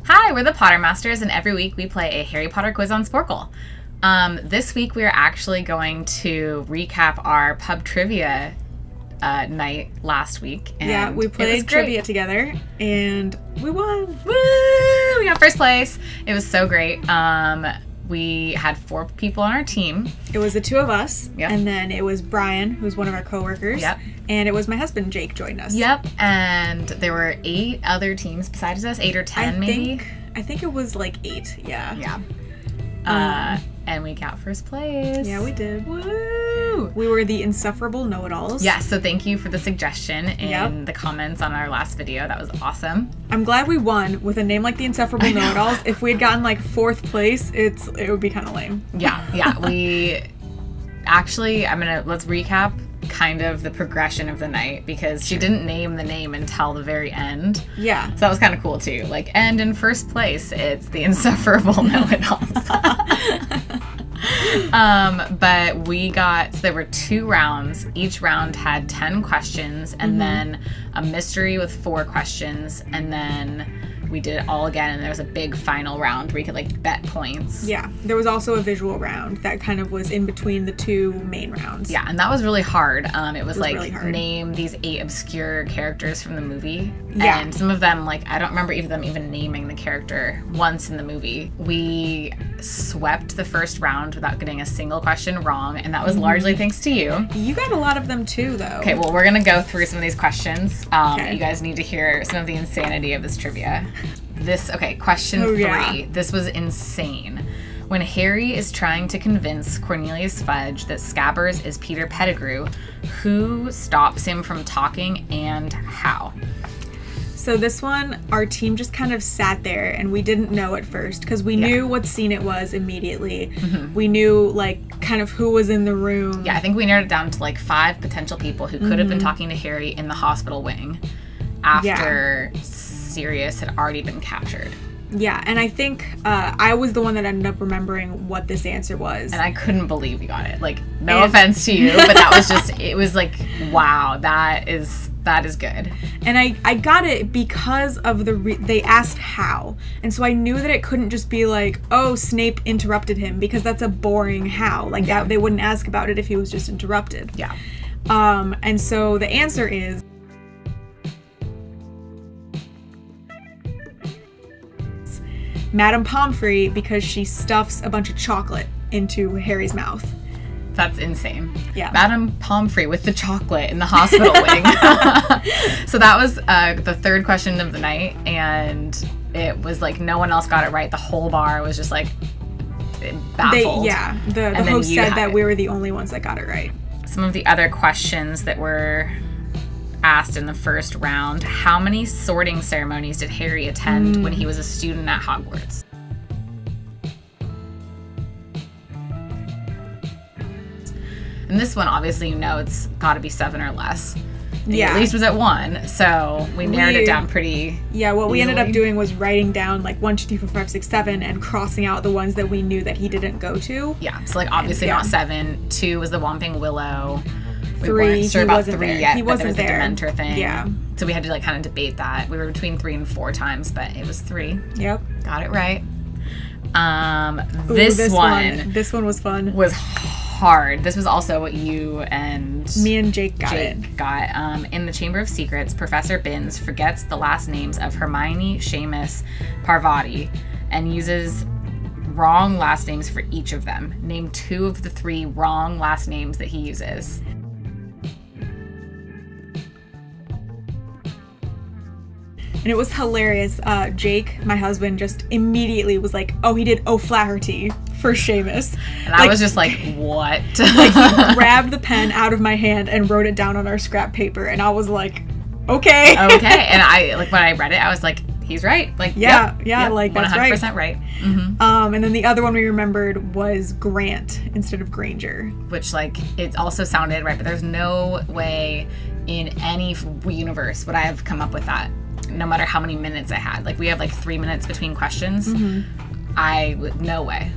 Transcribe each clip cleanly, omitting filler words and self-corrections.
Hi, we're the Pottermasters, and every week we play a Harry Potter quiz on Sporcle. This week we are actually going to recap our pub trivia night last week. And yeah, we played trivia together, and we won. Woo! We got first place. It was so great. We had 4 people on our team. It was the 2 of us, yep. And then it was Brian, who's one of our coworkers, yep. And it was my husband, Jake, joined us. Yep, and there were 8 other teams besides us, 8 or 10 maybe. I think it was like 8, yeah. Yeah. And we got first place. Yeah, we did. Woo! We were the insufferable know-it-alls. Yeah, so thank you for the suggestion in the comments on our last video. That was awesome. I'm glad we won with a name like the insufferable know-it-alls. If we had gotten like 4th place, it would be kind of lame. Yeah. We actually, let's recap kind of the progression of the night, because she didn't name the name until the very end. Yeah. So that was kind of cool too. Like, and in first place, it's the insufferable know-it-alls. But so there were 2 rounds. Each round had 10 questions, and then a mystery with 4 questions, and then we did it all again, and there was a big final round where you could like bet points. Yeah, there was also a visual round that kind of was in between the 2 main rounds. Yeah, and that was really hard. It was like really hard. Name these 8 obscure characters from the movie. Yeah. And some of them, like, I don't remember them even naming the character once in the movie. We swept the first round without getting a single question wrong, and that was largely thanks to you. You got a lot of them too, though. Okay, well, we're going to go through some of these questions. Okay. You guys need to hear some of the insanity of this trivia. Question 3. Yeah. This was insane. When Harry is trying to convince Cornelius Fudge that Scabbers is Peter Pettigrew, who stops him from talking and how? So this one, our team just kind of sat there, and we didn't know at first, because we knew what scene it was immediately. We knew, like, kind of who was in the room. Yeah, I think we narrowed it down to, like, 5 potential people who could have been talking to Harry in the hospital wing after Sirius had already been captured. Yeah, and I think I was the one that ended up remembering what this answer was. And I couldn't believe you got it. Like, no offense to you, but that was just, it was like, wow, that is good. And I got it because of they asked how. And so I knew that it couldn't just be like, oh, Snape interrupted him, because that's a boring how. Like, that they wouldn't ask about it if he was just interrupted. Yeah. And so the answer is Madame Pomfrey, because she stuffs a bunch of chocolate into Harry's mouth. That's insane. Yeah. Madame Pomfrey with the chocolate in the hospital wing. So that was the 3rd question of the night, and it was like no one else got it right. The whole bar was just like baffled. The host said that we were the only ones that got it right. Some of the other questions that were asked in the first round: how many sorting ceremonies did Harry attend when he was a student at Hogwarts? And this one, obviously, it's got to be 7 or less. Yeah. At least was at 1, so we narrowed it down pretty what we ended easily. up doing was writing down like 1, 2, 3, 4, 5, 6, 7 and crossing out the ones that we knew that he didn't go to. Yeah, so like obviously not 7. 2 was the Whomping Willow. We 3, weren't sure about 3 there. yet, he but there wasn't was there. the Dementor thing. Yeah. So we had to like kind of debate that. We were between 3 and 4 times, but it was 3. Yep. Got it right. This one was fun. Was hard. This was also what you and me and Jake got. In the Chamber of Secrets, Professor Binns forgets the last names of Hermione, Seamus, Parvati, and uses wrong last names for each of them. Name 2 of the 3 wrong last names that he uses. And it was hilarious. Jake, my husband, just immediately was like, oh, he did O'Flaherty for Seamus. And I was just like, what? Like, he grabbed the pen out of my hand and wrote it down on our scrap paper. And I was like, okay. Okay. And when I read it, I was like, he's right. Like, yep, like, that's 100% right. And then the other one we remembered was Grant instead of Granger. Which, like, it also sounded right, but there's no way in any universe would I have come up with that. No matter how many minutes I had. Like, we have like 3 minutes between questions. No way.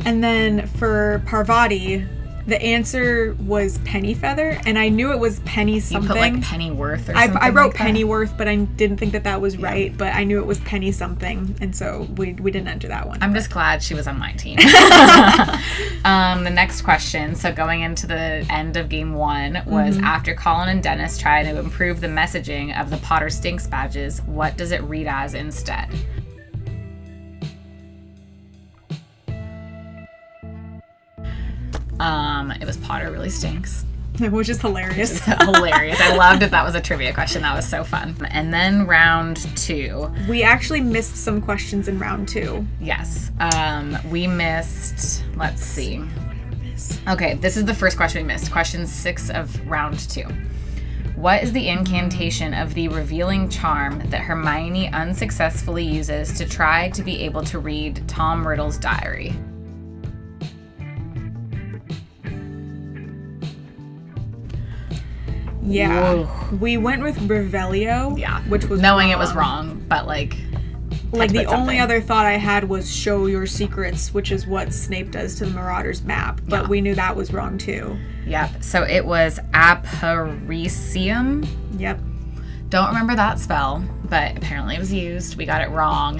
And then for Parvati, The answer was Pennyfeather, and I knew it was Penny something. You put like Pennyworth or something. I wrote like that? Pennyworth, but I didn't think that was right. But I knew it was Penny something, and so we didn't enter that one. I'm just glad she was on my team. The next question, so going into the end of game 1, was after Colin and Dennis try to improve the messaging of the Potter Stinks badges, what does it read as instead? It was Potter really stinks. Which is hilarious. Hilarious. I loved it. That was a trivia question. That was so fun. And then round 2. We actually missed some questions in round 2. Yes. We missed, let's see. Okay, this is the first question we missed. Question 6 of round 2. What is the incantation of the revealing charm that Hermione unsuccessfully uses to try to be able to read Tom Riddle's diary? Yeah. Whoa. We went with Revelio. Yeah. Which was knowing wrong. It was wrong, but like the only other thought I had was show your secrets, which is what Snape does to the Marauders map, but we knew that was wrong too. Yep. So it was Aparecium. Yep. Don't remember that spell, but apparently it was used. We got it wrong.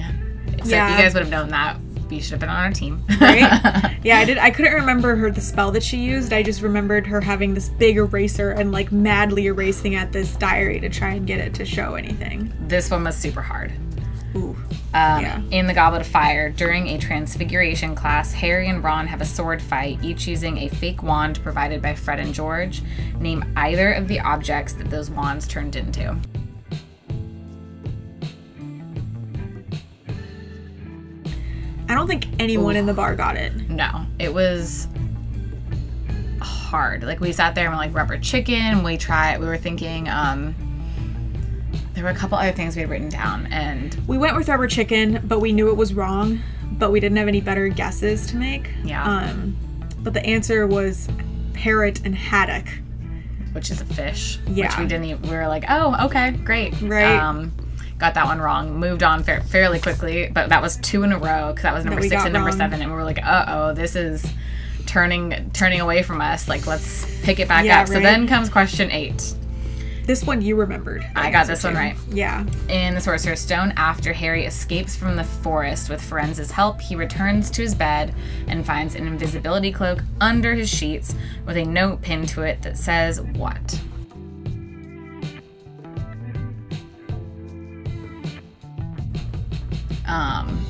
So if you guys would have known that, you should have been on our team. Right? Yeah, I couldn't remember the spell that she used. I just remembered her having this big eraser and like madly erasing at this diary to try and get it to show anything. This one was super hard. Ooh. In the Goblet of Fire, during a Transfiguration class, Harry and Ron have a sword fight, each using a fake wand provided by Fred and George. Name either of the objects that those wands turned into. I don't think anyone in the bar got it. No, it was hard. Like we sat there and we're like rubber chicken. We were thinking, there were a couple other things we had written down, and we went with rubber chicken, but we knew it was wrong, but we didn't have any better guesses to make. Yeah. But the answer was parrot and haddock, which is a fish. Yeah. Which we didn't even, we were like, oh, okay, great. Right. Got that one wrong. Moved on fairly quickly, but that was 2 in a row because that was number 6 and number 7, and we were like, uh-oh, this is turning away from us. Like, let's pick it back up. Right. So then comes question 8. This one you remembered. I got this one right. Yeah. In the Sorcerer's Stone, after Harry escapes from the forest with Firenze's help, he returns to his bed and finds an invisibility cloak under his sheets with a note pinned to it that says what?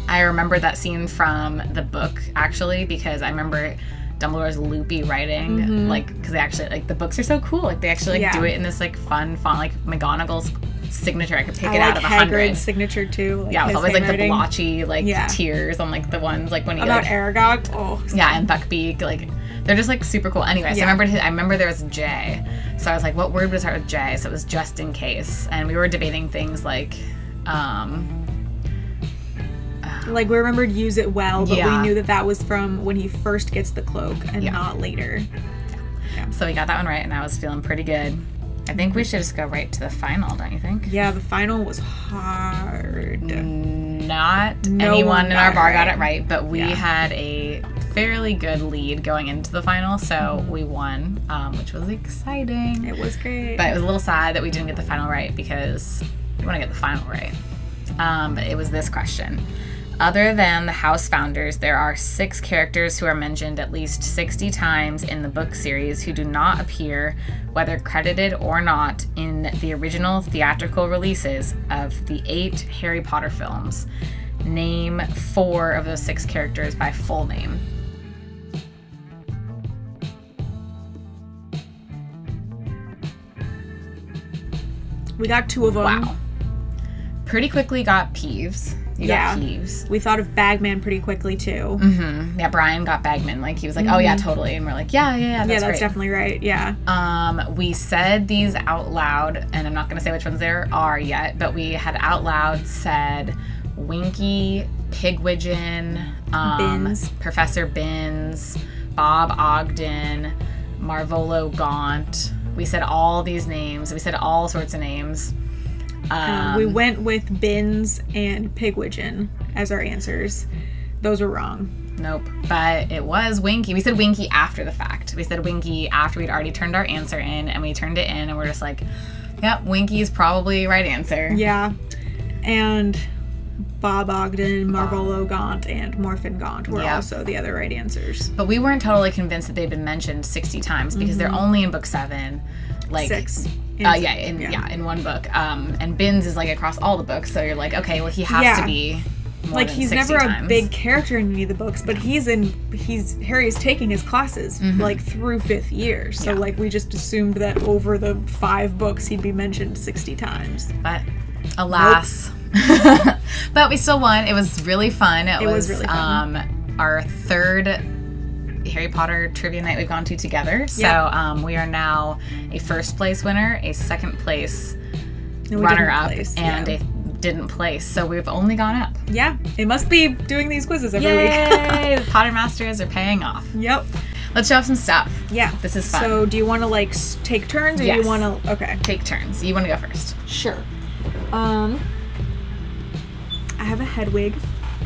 I remember that scene from the book, actually, because I remember Dumbledore's loopy writing, like, because they actually, like, the books are so cool. Like, they actually, like, do it in this, like, fun font, like, McGonagall's signature. I could take it out of 100. Hagrid's signature, too. Like, yeah, with always, like, the handwriting. blotchy, like, tears on, like, the ones, like, when he, about like, Aragog? Oh. Yeah, and Buckbeak, like, they're just, like, super cool. Anyway, so I remember there was a J. So I was like, what word would start with J? So it was just in case. And we were debating things like, like, we remembered use it well, but we knew that was from when he first gets the cloak and not later. Yeah. So we got that one right, and I was feeling pretty good. I think we should just go right to the final, don't you think? Yeah, the final was hard. Not anyone in our bar got it right, but we had a fairly good lead going into the final, so we won, which was exciting. It was great. But it was a little sad that we didn't get the final right because we want to get the final right. But it was this question. Other than the house founders, there are 6 characters who are mentioned at least 60 times in the book series who do not appear, whether credited or not, in the original theatrical releases of the 8 Harry Potter films. Name 4 of those 6 characters by full name. We got 2 of them. Wow. Pretty quickly got Peeves. You got Peeves. We thought of Bagman pretty quickly, too. Mm-hmm. Yeah, Brian got Bagman. Like, he was like, oh, yeah, totally. And we're like, yeah, that's great. Definitely right. Yeah. We said these out loud, and I'm not going to say which ones there are yet, but we had out loud said Winky, Pigwidgeon, Binns. Professor Binns, Bob Ogden, Marvolo Gaunt. We said all these names. We said all sorts of names. We went with Binns and Pigwidgeon as our answers. Those were wrong. Nope. But it was Winky. We said Winky after the fact. We said Winky after we'd already turned our answer in, and we turned it in, and we're just like, yep, Winky is probably right answer. Yeah. And Bob Ogden, Marvolo Gaunt, and Morphin Gaunt were also the other right answers. But we weren't totally convinced that they'd been mentioned 60 times because they're only in book 7. Like 6. In one book. And Binns is like across all the books, so you're like, okay, well he has to be more like than he's 60 never times. a big character in any of the books, but Harry is taking his classes like through 5th year. So like we just assumed that over the 5 books he'd be mentioned 60 times. But alas. Nope. But we still won. It was really fun. It was really fun. Our 3rd Harry Potter trivia night we've gone to together. So we are now a 1st place winner, a 2nd place runner-up, and a didn't place. So we've only gone up. Yeah. It must be doing these quizzes every week. Yay! The Pottermasters are paying off. Yep. Let's show off some stuff. Yeah. This is fun. So do you want to like take turns or do you want to... Okay. Take turns. You want to go first. Sure. I have a Hedwig.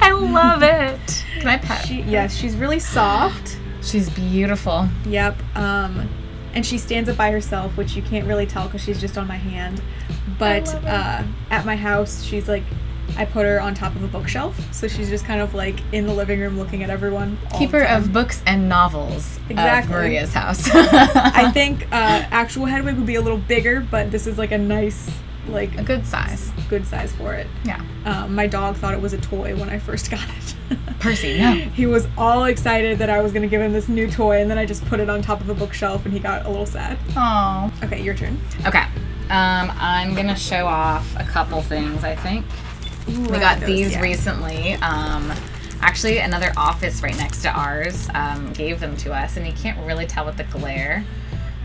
I love it. Can I pet? Yes, she's really soft. She's beautiful. Yep. And she stands up by herself, which you can't really tell because she's just on my hand. But at my house, she's like, I put her on top of a bookshelf, so she's just kind of like in the living room looking at everyone. Keeper of books and novels. Exactly. Of Maria's house. I think actual Hedwig would be a little bigger, but this is like a nice, like a good size. Good size for it. Yeah. My dog thought it was a toy when I first got it. Percy, no. He was all excited that I was going to give him this new toy, and then I just put it on top of a bookshelf, and he got a little sad. Aww. Okay, your turn. Okay. I'm going to show off a couple things, I think. Ooh, we got these recently. Actually, another office right next to ours gave them to us, and you can't really tell with the glare.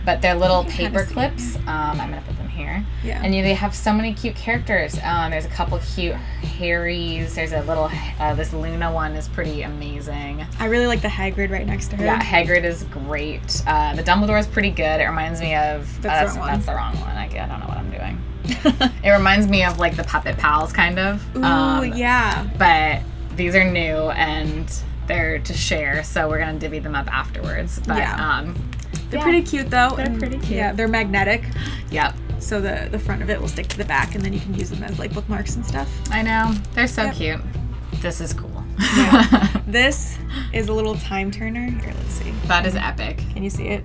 But they're little paper clips. I'm going to put them here. Yeah. And they have so many cute characters. There's a couple cute Harrys. There's a little, this Luna one is pretty amazing. I really like the Hagrid right next to her. Yeah, Hagrid is great. The Dumbledore is pretty good. It reminds me of... That's the wrong one. I don't know what I'm doing. It reminds me of like the Puppet Pals, kind of. Ooh, yeah. But these are new and they're to share, so we're going to divvy them up afterwards. But, yeah. They're pretty cute, though. They're pretty cute. Yeah, they're magnetic. Yep. So the front of it will stick to the back, and then you can use them as like bookmarks and stuff. I know. They're so cute. This is cool. Yeah. This is a little time turner. Here, let's see. That is epic. Can you see it?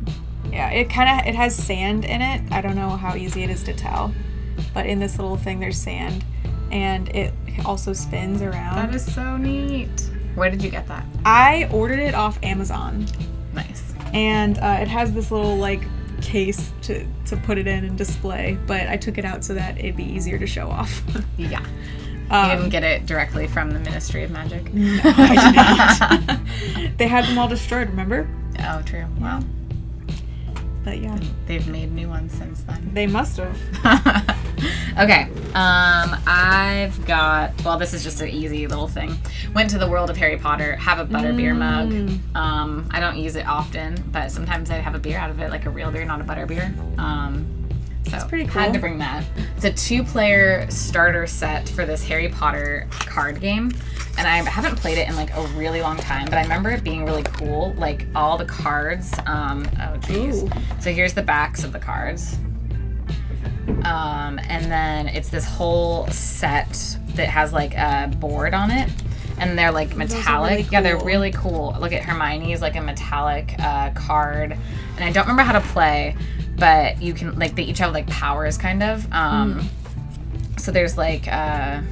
Yeah, it has sand in it. I don't know how easy it is to tell, but in this little thing there's sand, and it also spins around. That is so neat. Where did you get that? I ordered it off Amazon. Nice. And it has this little like case to put it in and display, but I took it out so that it'd be easier to show off. Yeah. You didn't get it directly from the Ministry of Magic? No, I did not. They had them all destroyed, remember? Oh, true. Wow. But yeah. They've made new ones since then. They must have. Okay. I've got, well, this is just an easy little thing. Went to the world of Harry Potter, have a butterbeer mug. I don't use it often, but sometimes I have a beer out of it, like a real beer, not a butterbeer. So that's pretty cool. Had to bring that. It's a 2-player starter set for this Harry Potter card game. And I haven't played it in like a really long time, but I remember it being really cool. Like all the cards. Oh geez. Ooh. So here's the backs of the cards. And then it's this whole set that has like a board on it. And they're like metallic. Really cool. Yeah, they're really cool. Look at Hermione's like a metallic card. And I don't remember how to play, but you can like, they each have like powers kind of. So there's like a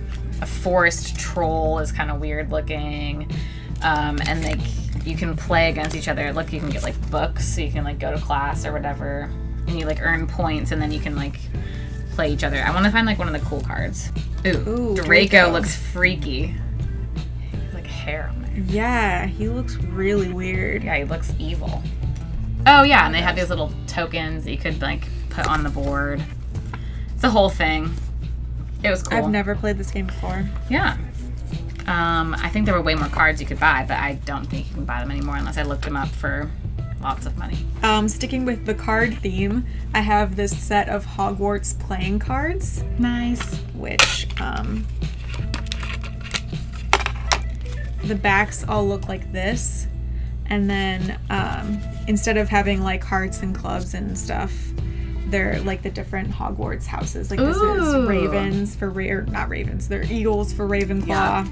forest troll is kind of weird looking. And like you can play against each other. Look, you can get like books, so you can like go to class or whatever. And you like earn points, and then you can like play each other. I want to find like one of the cool cards. Ooh, Draco looks freaky. Like hair on there. Yeah, he looks really weird. Yeah, he looks evil. Oh yeah, and they had these little tokens that you could like put on the board. It's a whole thing. It was cool. I've never played this game before. Yeah. I think there were way more cards you could buy, but I don't think you can buy them anymore unless I looked them up for lots of money. Sticking with the card theme, I have this set of Hogwarts playing cards. Nice. Which the backs all look like this. And then instead of having like hearts and clubs and stuff, they're like the different Hogwarts houses. Like this is ravens for not ravens. They're eagles for Ravenclaw. Yeah.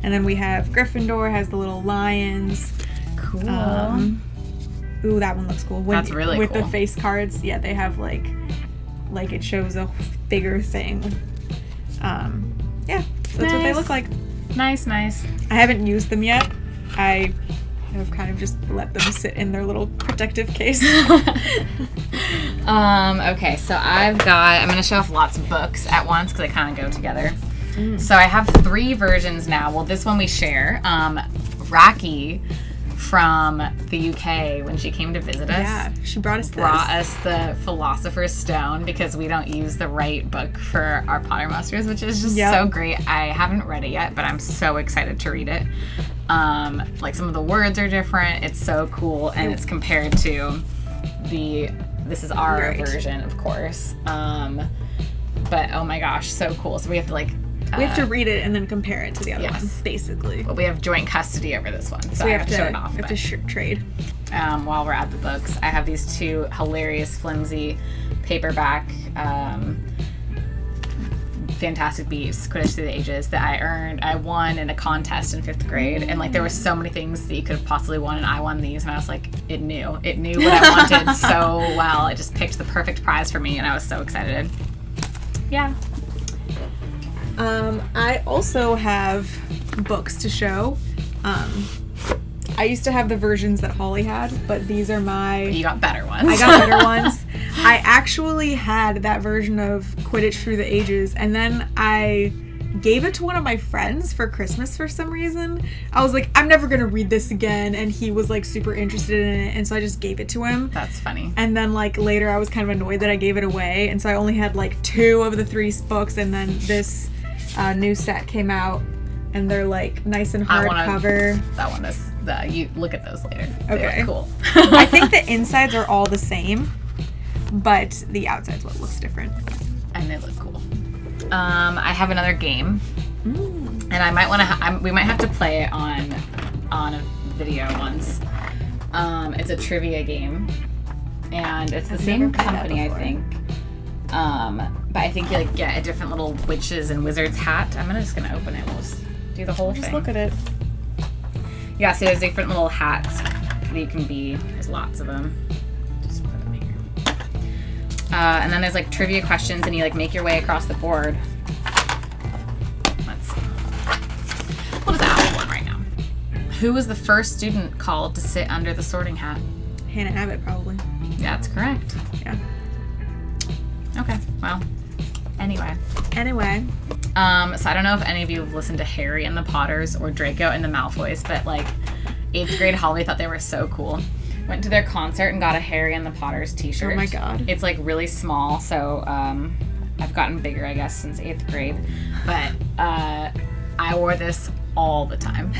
And then we have Gryffindor has the little lions. Cool. Ooh, that one looks cool. That's really with cool. With the face cards, yeah, they have like it shows a bigger thing. Yeah, so that's what they look like. Nice. I haven't used them yet. I have kind of just let them sit in their little protective case. Okay, so I'm gonna show off lots of books at once because they kind of go together. So I have 3 versions now. Well, this one we share. Raki from the UK when she came to visit us. Yeah, she brought us the Philosopher's Stone because we don't use the right book for our Pottermasters, which is just so great. I haven't read it yet, but I'm so excited to read it. Like some of the words are different. It's so cool, and it's compared to this is our version, of course. But oh my gosh, so cool. So we have to we have to read it and then compare it to the other one, basically. But we have joint custody over this one, so I have to show it off. We have to trade. While we're at the books, I have these 2 hilarious, flimsy paperback Fantastic Beasts, Quidditch Through the Ages, that I won in a contest in 5th grade. And there were so many things that you could have possibly won, and I won these, and I was like, it knew what I wanted so well. It just picked the perfect prize for me, and I was so excited. Yeah. I also have books to show. I used to have the versions that Holly had, but these are You got better ones. I got better ones. I actually had that version of Quidditch Through the Ages, and then I gave it to one of my friends for Christmas for some reason. I was like, I'm never gonna read this again, and he was like super interested in it, and so I just gave it to him. That's funny. And then later I was kind of annoyed that I gave it away, and so I only had 2 of the 3 books, and then this new set came out, and they're nice and hardcover. That one is you look at those later. Okay, they're cool. I think the insides are all the same, but the outside's what looks different. And they look cool. I have another game, and I might want to. We might have to play it on a video once. It's a trivia game, and it's the same company, I think. But I think you get a different little witches and wizards hat. I'm just gonna open it. We'll just do the whole thing. Just look at it. Yeah, so there's different little hats that you can be. There's lots of them. Just put them here. And then there's trivia questions, and you make your way across the board. Let's see. We'll just ask one right now. Who was the first student called to sit under the sorting hat? Hannah Abbott, probably. Yeah, that's correct. Yeah. Okay, well, anyway. So I don't know if any of you have listened to Harry and the Potters or Draco and the Malfoys, but 8th grade Holly thought they were so cool. Went to their concert and got a Harry and the Potters t-shirt. Oh my god. It's really small, so I've gotten bigger, I guess, since 8th grade. But I wore this all the time.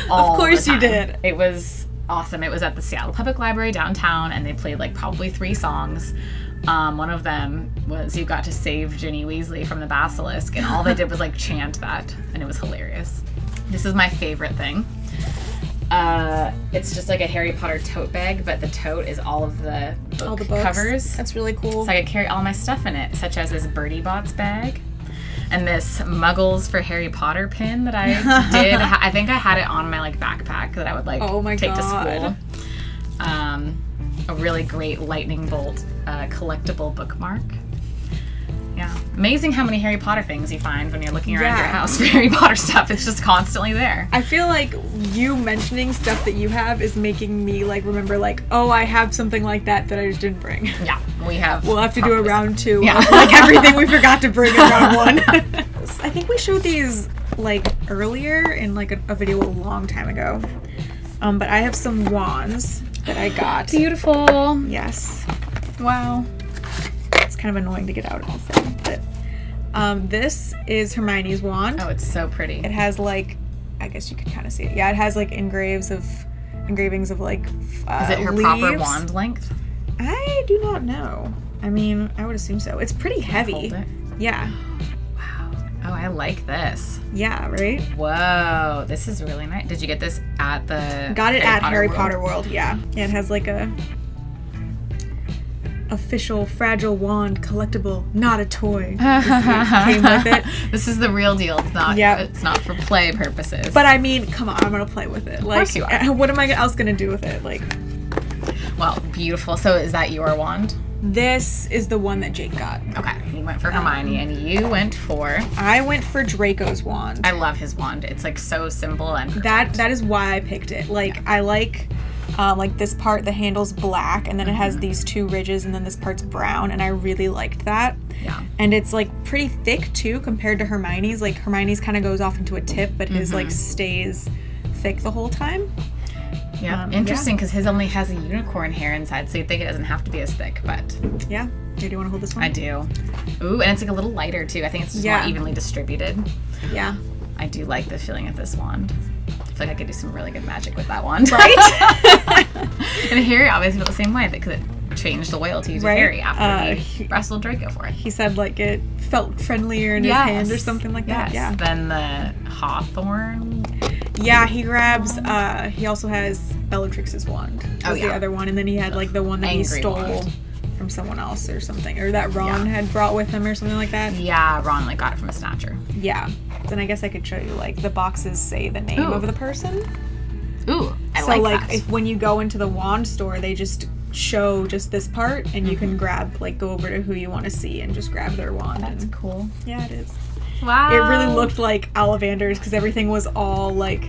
Of course you did. It was awesome. It was at the Seattle Public Library downtown, and they played probably 3 songs. One of them was You Got to Save Ginny Weasley from the Basilisk, and all they did was chant that, and it was hilarious. This is my favorite thing. It's just a Harry Potter tote bag, but the tote is all of the book covers. That's really cool. So I could carry all my stuff in it, such as this Birdie Bots bag, and this Muggles for Harry Potter pin that I did. I think I had it on my backpack that I would take to school. A really great lightning bolt collectible bookmark. Yeah. Amazing how many Harry Potter things you find when you're looking around your house for Harry Potter stuff. It's just constantly there. I feel you mentioning stuff that you have is making me remember oh, I have something like that I just didn't bring. Yeah, we have. We'll have to do a round 2 of everything we forgot to bring in round 1. I think we showed these earlier in a video a long time ago. But I have some wands that I got. Beautiful. Yes. Wow. It's kind of annoying to get out of the thing, but this is Hermione's wand. Oh, it's so pretty. It has I guess you can kind of see it. Yeah, it has engravings of Is it her leaves. proper wand length? I do not know. I mean, I would assume so. It's pretty heavy. Hold it. Yeah. Wow. Oh, I like this. Yeah, right? Whoa, this is really nice. Did you get this at the Got it at Harry World? Potter World, yeah. It has like a official fragile wand collectible, not a toy. Came with it. This is the real deal. It's not. Yep. It's not for play purposes. But I mean, come on, I'm gonna play with it. Like, of course you are. What am I else gonna do with it? Like, well, beautiful. So is that your wand? this is the one that Jake got. Okay, you went for Hermione, and you went for... I went for Draco's wand. I love his wand. It's like so simple and that is why I picked it. Like, I like this part, the handle's black, and then it has these two ridges, and then this part's brown, and I really liked that. Yeah. And it's like pretty thick too compared to Hermione's. Like Hermione's kind of goes off into a tip, but his like stays thick the whole time. Yeah, interesting, because his only has a unicorn hair inside, so you'd think it doesn't have to be as thick, but... Yeah. Do you want to hold this one? I do. Ooh, and it's like a little lighter, too. I think it's just more evenly distributed. Yeah. I do like the feeling of this wand. I feel like I could do some really good magic with that wand. Right? And Harry obviously felt the same way, because it changed loyalty to Harry after he wrestled Draco for it. He said, like, it felt friendlier in his hand or something like that. Yeah. Then the Hawthorne... Yeah, he grabs, he also has Bellatrix's wand. Was the other one. And then he had, like, the one that he stole from someone else or something. Or that Ron had brought with him or something like that. Yeah, Ron, like, got it from a snatcher. Yeah. Then I guess I could show you, like, the boxes say the name of the person. Ooh, I so, like like, that. if when you go into the wand store, they just show just this part, and you can grab, like, go over to who you want to see and just grab their wand. That's cool. Yeah, it is. Wow. It really looked like Ollivander's because everything was all like,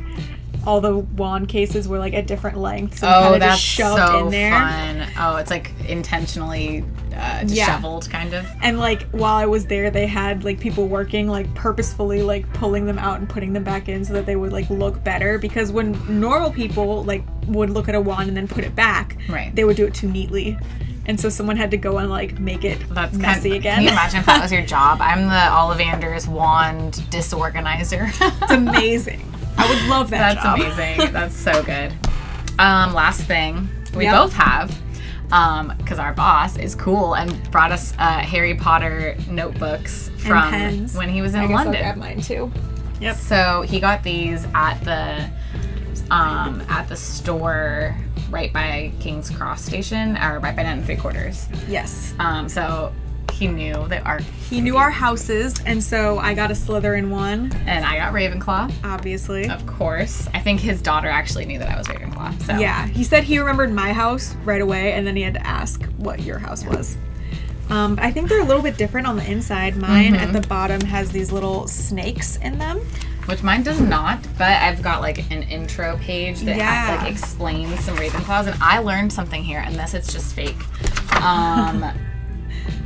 all the wand cases were like at different lengths. And kind of that's just shoved so in there. fun. Oh, it's like intentionally disheveled, kind of. And like while I was there, they had like people working like purposefully like pulling them out and putting them back in so that they would like look better. Because when normal people like would look at a wand and then put it back, they would do it too neatly. And so someone had to go and, like, make it messy again. Can you imagine if that was your job? I'm the Ollivander's wand disorganizer. It's amazing. I would love that job. That's amazing. That's so good. Last thing we both have, because our boss is cool and brought us Harry Potter notebooks from when he was in London. I'll grab mine too. Yep. So he got these at the store right by King's Cross Station, or right by 9 3/4. Yes. So he knew that he knew our houses, and so I got a Slytherin one, and I got Ravenclaw. Obviously. Of course. I think his daughter actually knew that I was Ravenclaw. So yeah, he said he remembered my house right away, and then he had to ask what your house was. I think they're a little bit different on the inside. Mine at the bottom has these little snakes in them. Which mine does not, but I've got like an intro page that like explains some Ravenclaws, and I learned something here, unless it's just fake.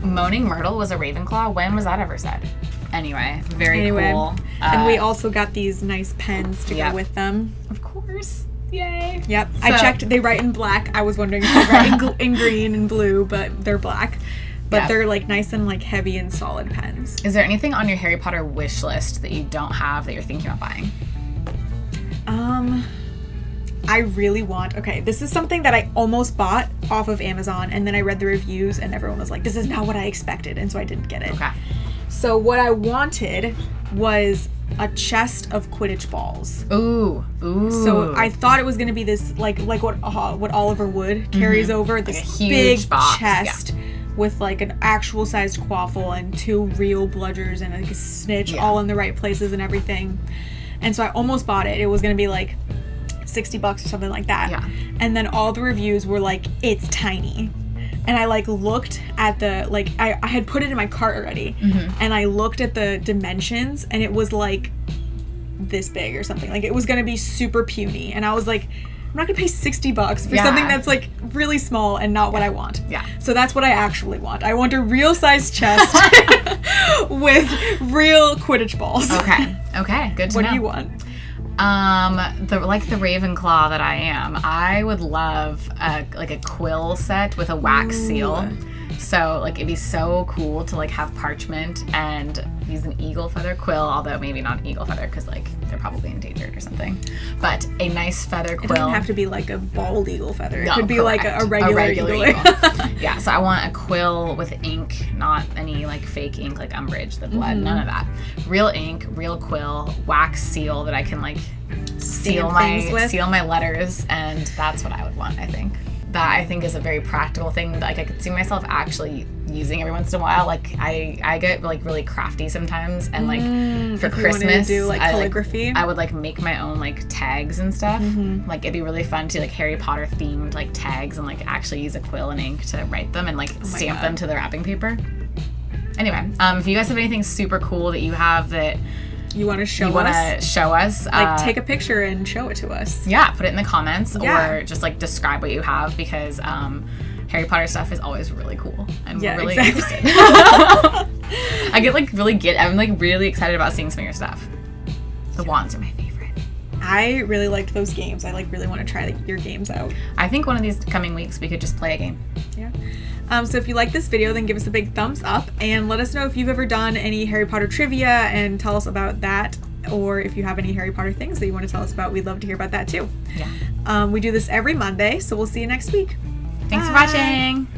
Moaning Myrtle was a Ravenclaw. When was that ever said? Anyway, very cool. And we also got these nice pens to go with them. Of course. Yay. Yep. So, I checked. They write in black. I was wondering if they write in green and blue, but they're black. But they're like nice and like heavy and solid pens. Is there anything on your Harry Potter wish list that you don't have that you're thinking about buying? I really want... Okay, this is something that I almost bought off of Amazon, and then I read the reviews, and everyone was like, this is not what I expected, and so I didn't get it. Okay. So what I wanted was a chest of Quidditch balls. Ooh. So I thought it was going to be this, like what Oliver Wood carries over, this like big box. Chest. Yeah. With like an actual sized quaffle and 2 real bludgers and like a snitch all in the right places and everything. And so I almost bought it. It was going to be like $60 or something like that. Yeah. And then all the reviews were like, it's tiny. And I like looked at the, like, I had put it in my cart already. And I looked at the dimensions and it was like this big or something. Like it was going to be super puny. And I was like, I'm not going to pay $60 for something that's like really small and not what I want. Yeah. So that's what I actually want. I want a real size chest with real Quidditch balls. Okay. Okay. Good to know. What do you want? Like the Ravenclaw that I am, I would love like a quill set with a wax seal. So like it'd be so cool to like have parchment and use an eagle feather quill, although maybe not an eagle feather because like they're probably endangered or something. But a nice feather quill. It doesn't have to be like a bald eagle feather. No, it could be correct. like a regular eagle. Yeah, so I want a quill with ink, not any like fake ink like Umbridge, the blood, none of that. Real ink, real quill, wax seal that I can like seal my letters, and that's what I would want, I think. That I think is a very practical thing. Like I could see myself actually using every once in a while. Like I get like really crafty sometimes, and like for if Christmas, you wanted to do like calligraphy. I would like make my own like tags and stuff. Like it'd be really fun to like Harry Potter themed like tags and like actually use a quill and ink to write them and like stamp them to the wrapping paper. Anyway, if you guys have anything super cool that you have that you want to show us, like take a picture and show it to us. Yeah, put it in the comments or just like describe what you have, because Harry Potter stuff is always really cool. I'm really interested. I'm like really excited about seeing some of your stuff. The wands are my favorite. I really liked those games. I like really want to try your games out. I think one of these coming weeks we could just play a game. Yeah. So if you like this video, then give us a big thumbs up and let us know if you've ever done any Harry Potter trivia and tell us about that, or if you have any Harry Potter things that you want to tell us about. We'd love to hear about that too. Yeah. We do this every Monday, so we'll see you next week. Thanks for watching.